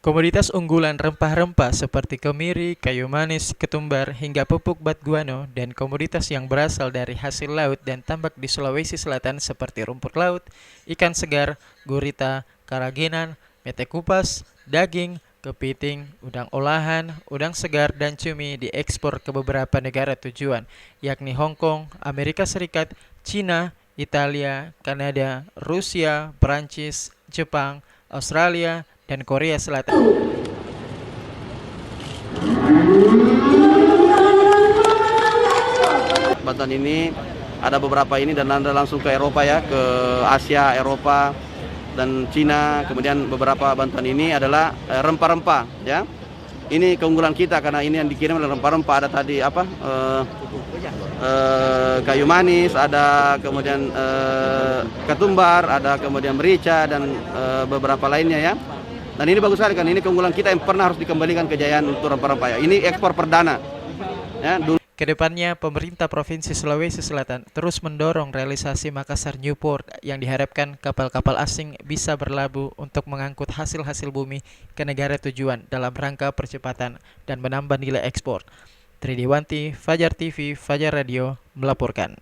Komoditas unggulan rempah-rempah seperti kemiri, kayu manis, ketumbar, hingga pupuk batguano dan komoditas yang berasal dari hasil laut dan tambak di Sulawesi Selatan seperti rumput laut, ikan segar, gurita, karagenan, mete kupas, daging, kepiting, udang olahan, udang segar, dan cumi diekspor ke beberapa negara tujuan, yakni Hong Kong, Amerika Serikat, Cina, Italia, Kanada, Rusia, Perancis, Jepang, Australia, dan Korea Selatan. Bantuan ini ada beberapa ini dan anda langsung ke Eropa ya, ke Asia, Eropa dan Cina. Kemudian beberapa bantuan ini adalah rempah-rempah ya. Ini keunggulan kita karena ini yang dikirim adalah rempah-rempah. Ada tadi apa? Kayu manis, ada kemudian ketumbar, ada kemudian merica dan beberapa lainnya ya. Dan ini bagus sekali kan, ini keunggulan kita yang pernah harus dikembalikan kejayaan untuk rempah-rempah ya. Ini ekspor perdana. Ya, Kedepannya, pemerintah Provinsi Sulawesi Selatan terus mendorong realisasi Makassar Newport yang diharapkan kapal-kapal asing bisa berlabuh untuk mengangkut hasil-hasil bumi ke negara tujuan dalam rangka percepatan dan menambah nilai ekspor. Tridiwanti, Fajar TV, Fajar Radio melaporkan.